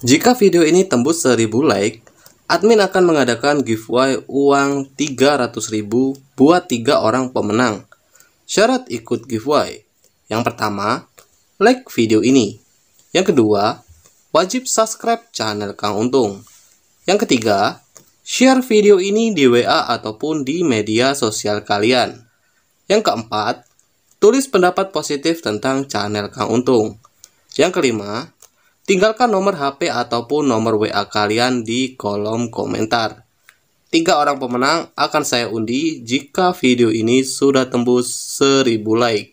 Jika video ini tembus 1000 like, admin akan mengadakan giveaway uang 300.000 buat 3 orang pemenang. Syarat ikut giveaway: yang pertama, like video ini. Yang kedua, wajib subscribe channel Kang Untung. Yang ketiga, share video ini di WA ataupun di media sosial kalian. Yang keempat, tulis pendapat positif tentang channel Kang Untung. Yang kelima, tinggalkan nomor HP ataupun nomor WA kalian di kolom komentar. 3 orang pemenang akan saya undi jika video ini sudah tembus 1000 like.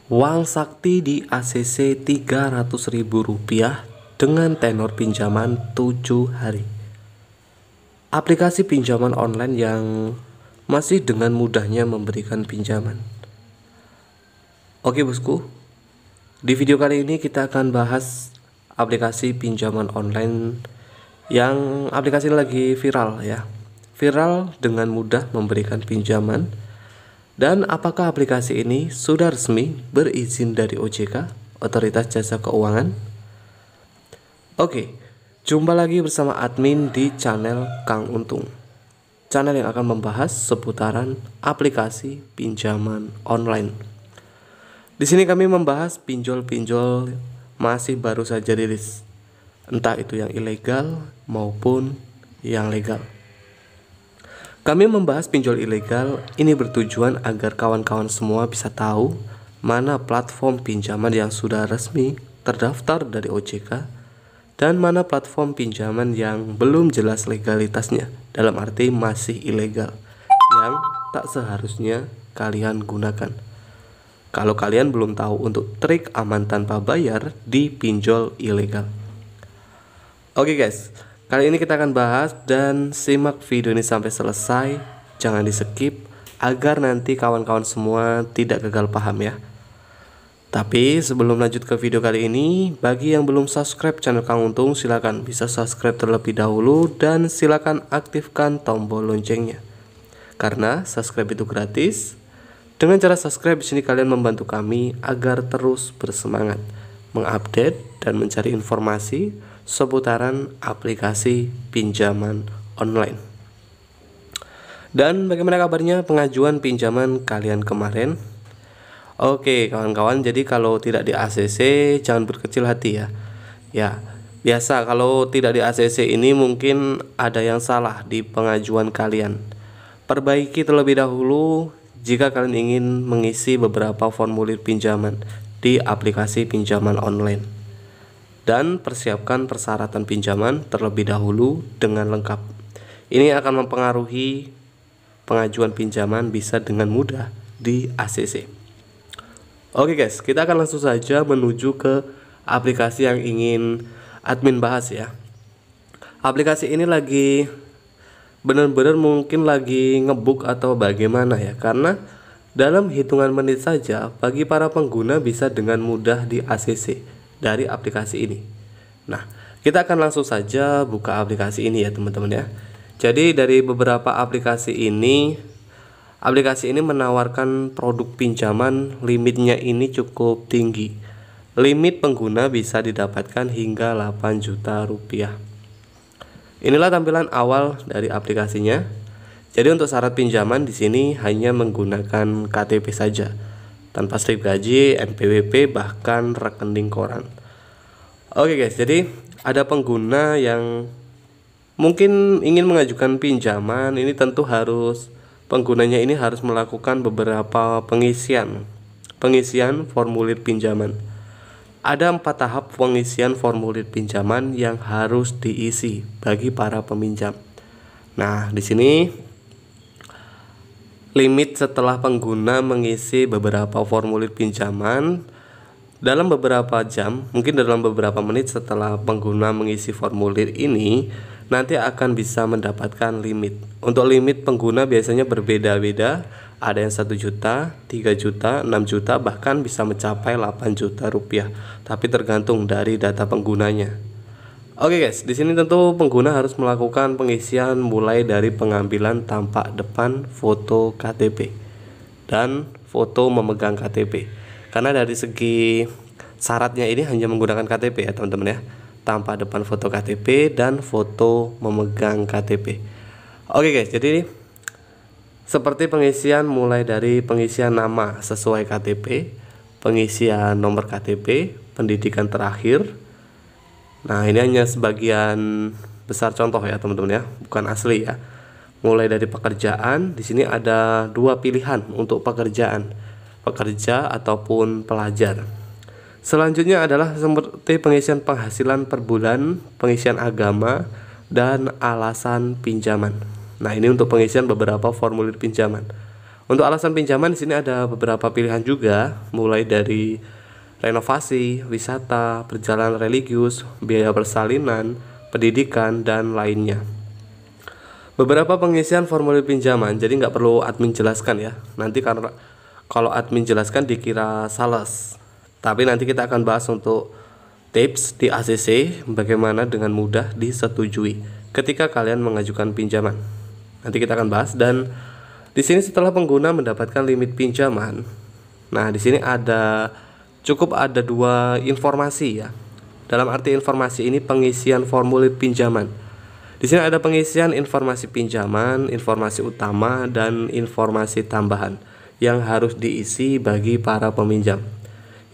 Uang sakti di ACC Rp300.000 dengan tenor pinjaman 7 hari. Aplikasi pinjaman online yang masih dengan mudahnya memberikan pinjaman. Oke bosku, di video kali ini kita akan bahas aplikasi pinjaman online yang aplikasi ini lagi viral ya. Viral dengan mudah memberikan pinjaman. Dan apakah aplikasi ini sudah resmi berizin dari OJK, Otoritas Jasa Keuangan? Oke, jumpa lagi bersama admin di channel Kang Untung. Channel yang akan membahas seputaran aplikasi pinjaman online. Di sini kami membahas pinjol-pinjol masih baru saja rilis, entah itu yang ilegal maupun yang legal. Kami membahas pinjol ilegal ini bertujuan agar kawan-kawan semua bisa tahu mana platform pinjaman yang sudah resmi terdaftar dari OJK dan mana platform pinjaman yang belum jelas legalitasnya, dalam arti masih ilegal, yang tak seharusnya kalian gunakan. Kalau kalian belum tahu untuk trik aman tanpa bayar di pinjol ilegal. Oke guys, kali ini kita akan bahas dan simak video ini sampai selesai, jangan di skip agar nanti kawan-kawan semua tidak gagal paham ya. Tapi sebelum lanjut ke video kali ini, bagi yang belum subscribe channel Kang Untung, silakan bisa subscribe terlebih dahulu dan silakan aktifkan tombol loncengnya. Karena subscribe itu gratis. Dengan cara subscribe di sini kalian membantu kami agar terus bersemangat mengupdate dan mencari informasi seputaran aplikasi pinjaman online. Dan bagaimana kabarnya pengajuan pinjaman kalian kemarin? Oke kawan-kawan, jadi kalau tidak di ACC jangan berkecil hati ya. Ya, biasa kalau tidak di ACC ini mungkin ada yang salah di pengajuan kalian. Perbaiki terlebih dahulu jika kalian ingin mengisi beberapa formulir pinjaman di aplikasi pinjaman online. Dan persiapkan persyaratan pinjaman terlebih dahulu dengan lengkap. Ini akan mempengaruhi pengajuan pinjaman bisa dengan mudah di ACC. Oke guys, kita akan langsung saja menuju ke aplikasi yang ingin admin bahas ya. Aplikasi ini lagi benar-benar mungkin lagi ngebug atau bagaimana ya, karena dalam hitungan menit saja bagi para pengguna bisa dengan mudah di ACC dari aplikasi ini. Nah, kita akan langsung saja buka aplikasi ini ya teman-teman ya. Jadi dari beberapa aplikasi ini menawarkan produk pinjaman, limitnya ini cukup tinggi. Limit pengguna bisa didapatkan hingga 8 juta rupiah. Inilah tampilan awal dari aplikasinya. Jadi untuk syarat pinjaman di sini hanya menggunakan KTP saja, tanpa slip gaji, NPWP, bahkan rekening koran. Oke guys, jadi ada pengguna yang mungkin ingin mengajukan pinjaman, ini tentu harus penggunanya ini harus melakukan beberapa pengisian formulir pinjaman. Ada 4 tahap pengisian formulir pinjaman yang harus diisi bagi para peminjam. Nah, di sini limit setelah pengguna mengisi beberapa formulir pinjaman dalam beberapa jam, mungkin dalam beberapa menit setelah pengguna mengisi formulir ini, nanti akan bisa mendapatkan limit. Untuk limit pengguna biasanya berbeda-beda, ada yang 1 juta, 3 juta, 6 juta, bahkan bisa mencapai 8 juta rupiah, tapi tergantung dari data penggunanya. Oke guys, di sini tentu pengguna harus melakukan pengisian mulai dari pengambilan tampak depan foto KTP dan foto memegang KTP. Karena dari segi syaratnya ini hanya menggunakan KTP ya teman-teman ya. Tampak depan foto KTP dan foto memegang KTP. Oke guys, jadi seperti pengisian mulai dari pengisian nama sesuai KTP, pengisian nomor KTP, pendidikan terakhir. Nah, ini hanya sebagian besar contoh ya teman-teman ya, bukan asli ya. Mulai dari pekerjaan, di sini ada dua pilihan untuk pekerjaan, pekerja ataupun pelajar. Selanjutnya adalah seperti pengisian penghasilan per bulan, pengisian agama, dan alasan pinjaman. Nah, ini untuk pengisian beberapa formulir pinjaman. Untuk alasan pinjaman di sini ada beberapa pilihan juga, mulai dari renovasi, wisata, perjalanan religius, biaya persalinan, pendidikan, dan lainnya. Beberapa pengisian formulir pinjaman, jadi nggak perlu admin jelaskan ya. Nanti karena kalau admin jelaskan dikira sales. Tapi nanti kita akan bahas untuk tips di ACC bagaimana dengan mudah disetujui ketika kalian mengajukan pinjaman. Nanti kita akan bahas. Dan di sini setelah pengguna mendapatkan limit pinjaman, nah di sini cukup ada dua informasi ya. Dalam arti informasi ini pengisian formulir pinjaman. Di sini ada pengisian informasi pinjaman, informasi utama, dan informasi tambahan yang harus diisi bagi para peminjam.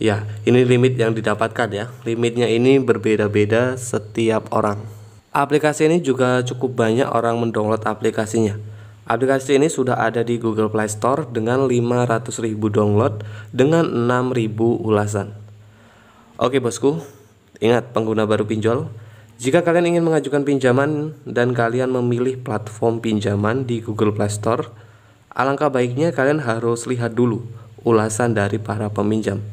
Ya, ini limit yang didapatkan ya. Limitnya ini berbeda-beda setiap orang. Aplikasi ini juga cukup banyak orang mendownload aplikasinya. Aplikasi ini sudah ada di Google Play Store dengan 500.000 download dengan 6.000 ulasan. Oke bosku, ingat pengguna baru pinjol, jika kalian ingin mengajukan pinjaman dan kalian memilih platform pinjaman di Google Play Store, alangkah baiknya kalian harus lihat dulu ulasan dari para peminjam.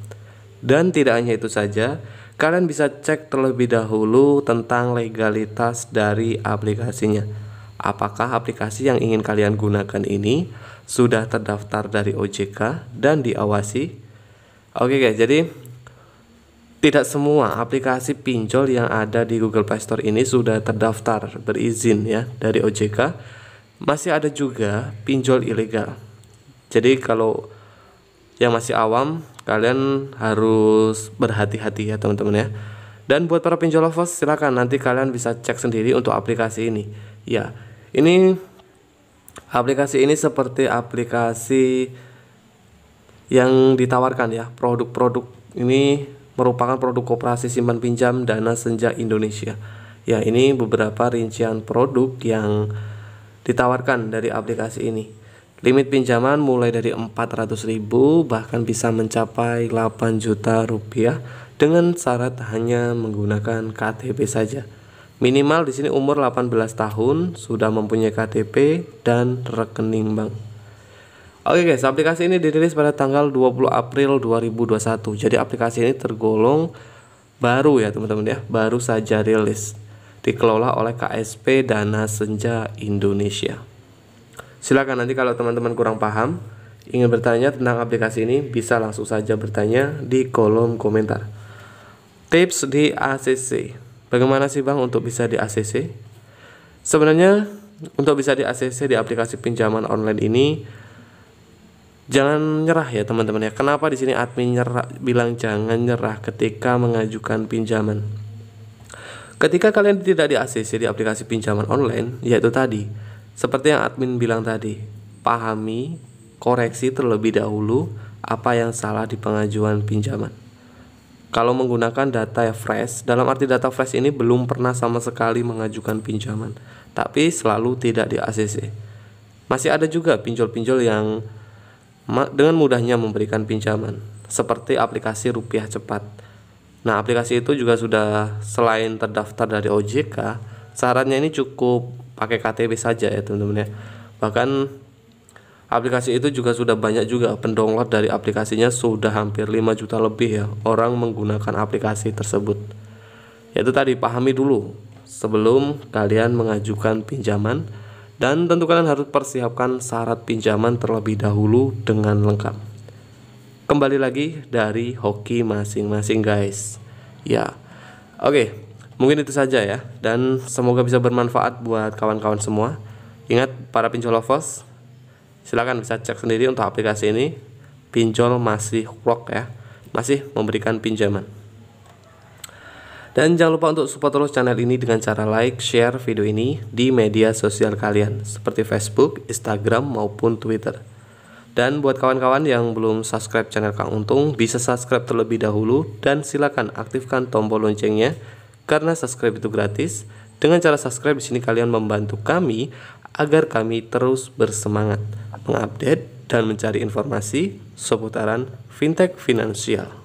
Dan tidak hanya itu saja, kalian bisa cek terlebih dahulu tentang legalitas dari aplikasinya. Apakah aplikasi yang ingin kalian gunakan ini sudah terdaftar dari OJK dan diawasi? Oke guys, jadi tidak semua aplikasi pinjol yang ada di Google Play Store ini sudah terdaftar berizin ya dari OJK. Masih ada juga pinjol ilegal. Jadi kalau yang masih awam, kalian harus berhati-hati ya teman-teman ya. Dan buat para pinjol lovers, silakan nanti kalian bisa cek sendiri untuk aplikasi ini. Ya, ini aplikasi ini seperti aplikasi yang ditawarkan ya. Produk-produk ini merupakan produk koperasi simpan pinjam Dana Senja Indonesia. Ya, ini beberapa rincian produk yang ditawarkan dari aplikasi ini. Limit pinjaman mulai dari 400.000 bahkan bisa mencapai 8 juta rupiah dengan syarat hanya menggunakan KTP saja. Minimal di sini umur 18 tahun, sudah mempunyai KTP dan rekening bank. Oke guys, aplikasi ini dirilis pada tanggal 20 April 2021. Jadi aplikasi ini tergolong baru ya teman-teman ya, baru saja rilis. Dikelola oleh KSP Dana Senja Indonesia. Silakan nanti kalau teman-teman kurang paham, ingin bertanya tentang aplikasi ini, bisa langsung saja bertanya di kolom komentar. Tips di ACC. Bagaimana sih Bang untuk bisa di ACC? Sebenarnya untuk bisa di ACC di aplikasi pinjaman online ini, jangan nyerah ya teman-teman ya. Kenapa di sini admin bilang jangan nyerah ketika mengajukan pinjaman? Ketika kalian tidak di ACC di aplikasi pinjaman online, yaitu tadi seperti yang admin bilang tadi, pahami, koreksi terlebih dahulu apa yang salah di pengajuan pinjaman. Kalau menggunakan data fresh, dalam arti data fresh ini belum pernah sama sekali mengajukan pinjaman, tapi selalu tidak di ACC. Masih ada juga pinjol-pinjol yang dengan mudahnya memberikan pinjaman, seperti aplikasi Rupiah Cepat. Nah, aplikasi itu juga sudah selain terdaftar dari OJK, syaratnya ini cukup pakai KTP saja ya teman-teman ya. Bahkan aplikasi itu juga sudah banyak juga pendownload dari aplikasinya, sudah hampir 5 juta lebih ya orang menggunakan aplikasi tersebut. Yaitu tadi, pahami dulu sebelum kalian mengajukan pinjaman, dan tentu kalian harus persiapkan syarat pinjaman terlebih dahulu dengan lengkap. Kembali lagi dari hoki masing-masing guys. Ya. Oke. Mungkin itu saja ya, dan semoga bisa bermanfaat buat kawan-kawan semua. Ingat para pinjol lovers, silakan bisa cek sendiri untuk aplikasi ini. Pinjol masih rock ya, masih memberikan pinjaman. Dan jangan lupa untuk support terus channel ini dengan cara like, share video ini di media sosial kalian seperti Facebook, Instagram maupun Twitter. Dan buat kawan-kawan yang belum subscribe channel Kang Untung, bisa subscribe terlebih dahulu dan silakan aktifkan tombol loncengnya karena subscribe itu gratis. Dengan cara subscribe di sini kalian membantu kami agar kami terus bersemangat mengupdate dan mencari informasi seputaran fintech finansial.